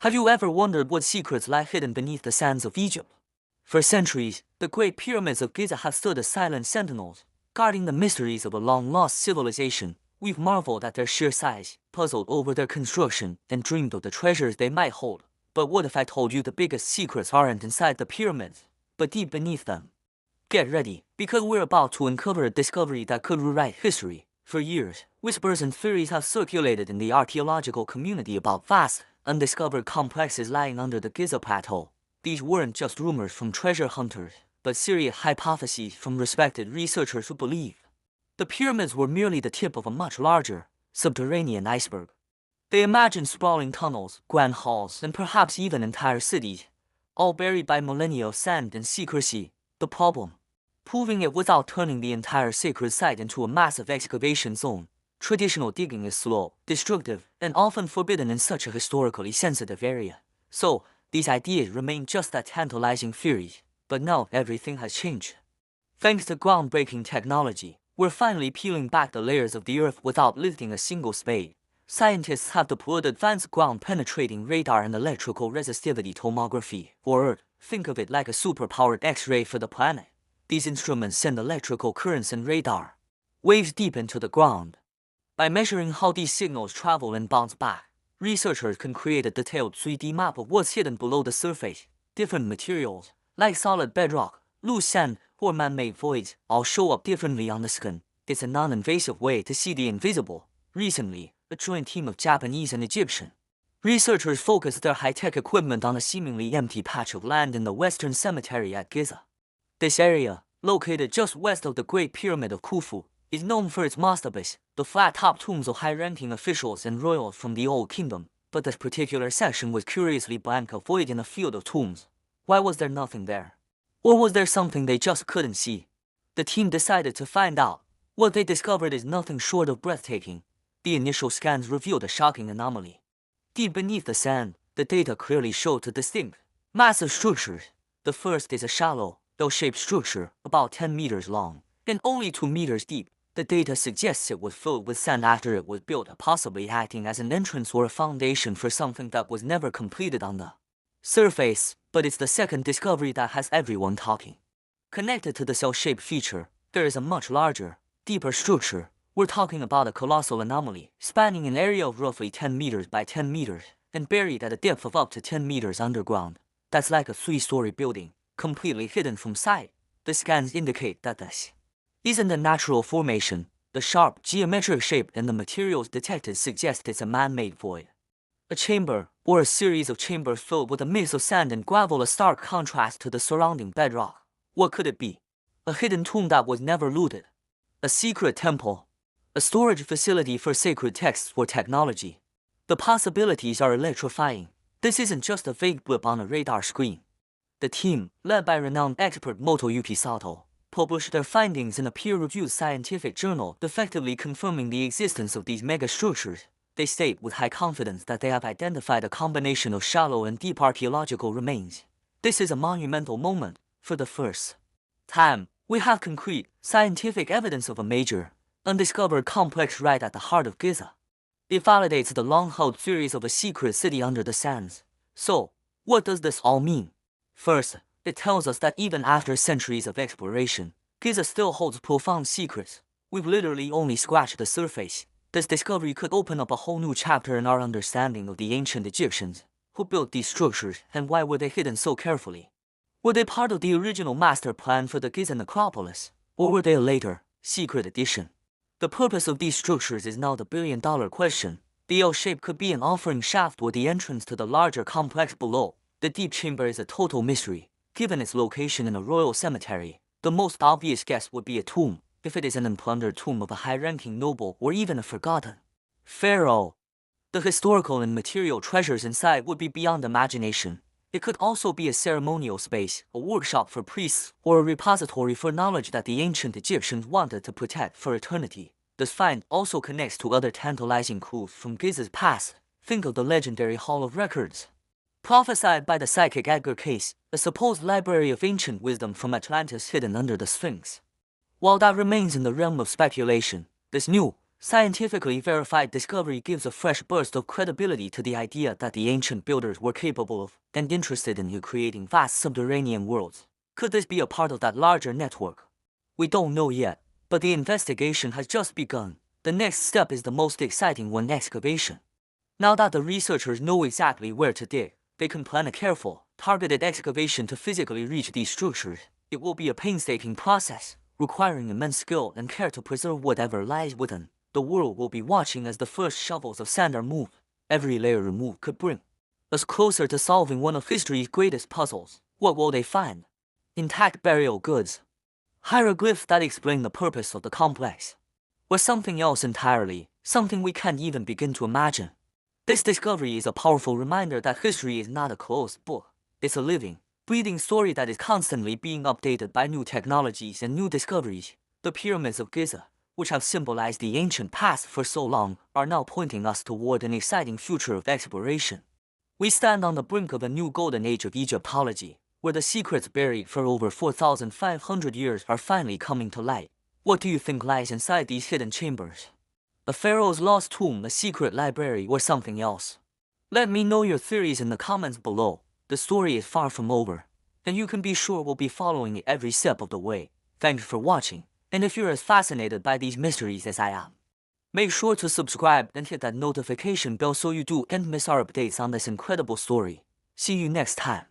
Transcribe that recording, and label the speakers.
Speaker 1: Have you ever wondered what secrets lie hidden beneath the sands of Egypt? For centuries, the Great Pyramids of Giza have stood as silent sentinels, guarding the mysteries of a long-lost civilization. We've marveled at their sheer size, puzzled over their construction, and dreamed of the treasures they might hold. But what if I told you the biggest secrets aren't inside the pyramids, but deep beneath them? Get ready, because we're about to uncover a discovery that could rewrite history. For years, whispers and theories have circulated in the archaeological community about vast, undiscovered complexes lying under the Giza Plateau. These weren't just rumors from treasure hunters, but serious hypotheses from respected researchers who believe the pyramids were merely the tip of a much larger, subterranean iceberg. They imagined sprawling tunnels, grand halls, and perhaps even entire cities, all buried by millennia of sand and secrecy. The problem? Proving it without turning the entire sacred site into a massive excavation zone. Traditional digging is slow, destructive, and often forbidden in such a historically sensitive area. So, these ideas remain just that tantalizing theories. But now everything has changed. Thanks to groundbreaking technology, we're finally peeling back the layers of the Earth without lifting a single spade. Scientists have deployed advanced ground-penetrating radar and electrical resistivity tomography, or ERT. Think of it like a super-powered X-ray for the planet. These instruments send electrical currents and radar waves deep into the ground. By measuring how these signals travel and bounce back, researchers can create a detailed 3D map of what's hidden below the surface. Different materials, like solid bedrock, loose sand, or man-made voids, all show up differently on the skin. It's a non-invasive way to see the invisible. Recently, a joint team of Japanese and Egyptian researchers focused their high-tech equipment on a seemingly empty patch of land in the Western Cemetery at Giza. This area, located just west of the Great Pyramid of Khufu, is known for its mastabas, the flat-top tombs of high-ranking officials and royals from the Old Kingdom. But this particular section was curiously blank, a void in a field of tombs. Why was there nothing there? Or was there something they just couldn't see? The team decided to find out. What they discovered is nothing short of breathtaking. The initial scans revealed a shocking anomaly. Deep beneath the sand, the data clearly showed two distinct, massive structures. The first is a shallow, L-shaped structure, about 10 meters long, and only 2 meters deep. The data suggests it was filled with sand after it was built, possibly acting as an entrance or a foundation for something that was never completed on the surface. But it's the second discovery that has everyone talking. Connected to the cell-shaped feature, there is a much larger, deeper structure. We're talking about a colossal anomaly, spanning an area of roughly 10 meters by 10 meters, and buried at a depth of up to 10 meters underground. That's like a 3-story building, completely hidden from sight. The scans indicate that this isn't a natural formation. The sharp, geometric shape and the materials detected suggest it's a man-made void. A chamber, or a series of chambers filled with a mix of sand and gravel, a stark contrast to the surrounding bedrock. What could it be? A hidden tomb that was never looted? A secret temple? A storage facility for sacred texts or technology? The possibilities are electrifying. This isn't just a vague blip on a radar screen. The team, led by renowned expert Motoyuki Sato, published their findings in a peer-reviewed scientific journal, effectively confirming the existence of these megastructures. They state with high confidence that they have identified a combination of shallow and deep archaeological remains. This is a monumental moment. For the first time, we have concrete, scientific evidence of a major, undiscovered complex right at the heart of Giza. It validates the long-held theories of a secret city under the sands. So, what does this all mean? First, it tells us that even after centuries of exploration, Giza still holds profound secrets. We've literally only scratched the surface. This discovery could open up a whole new chapter in our understanding of the ancient Egyptians. Who built these structures, and why were they hidden so carefully? Were they part of the original master plan for the Giza necropolis, or were they a later, secret addition? The purpose of these structures is now the billion-dollar question. The L-shape could be an offering shaft or the entrance to the larger complex below. The deep chamber is a total mystery. Given its location in a royal cemetery, the most obvious guess would be a tomb. If it is an unplundered tomb of a high-ranking noble or even a forgotten pharaoh, the historical and material treasures inside would be beyond imagination. It could also be a ceremonial space, a workshop for priests, or a repository for knowledge that the ancient Egyptians wanted to protect for eternity. This find also connects to other tantalizing clues from Giza's past. Think of the legendary Hall of Records, prophesied by the psychic Edgar Cayce, a supposed library of ancient wisdom from Atlantis hidden under the Sphinx. While that remains in the realm of speculation, this new, Scientifically verified discovery gives a fresh burst of credibility to the idea that the ancient builders were capable of and interested in creating vast subterranean worlds. Could this be a part of that larger network? We don't know yet, but the investigation has just begun. The next step is the most exciting one: excavation. Now that the researchers know exactly where to dig, they can plan a careful, targeted excavation to physically reach these structures. It will be a painstaking process, requiring immense skill and care to preserve whatever lies within. The world will be watching as the first shovels of sand are moved. Every layer removed could bring us closer to solving one of history's greatest puzzles. What will they find? Intact burial goods, hieroglyphs that explain the purpose of the complex, or something else entirely, something we can't even begin to imagine. This discovery is a powerful reminder that history is not a closed book. It's a living, breathing story that is constantly being updated by new technologies and new discoveries. The pyramids of Giza, which have symbolized the ancient past for so long, are now pointing us toward an exciting future of exploration. We stand on the brink of a new golden age of Egyptology, where the secrets buried for over 4,500 years are finally coming to light. What do you think lies inside these hidden chambers? A pharaoh's lost tomb, a secret library, or something else? Let me know your theories in the comments below. The story is far from over, and you can be sure we'll be following it every step of the way. Thanks for watching, and if you're as fascinated by these mysteries as I am, make sure to subscribe and hit that notification bell so you don't miss our updates on this incredible story. See you next time.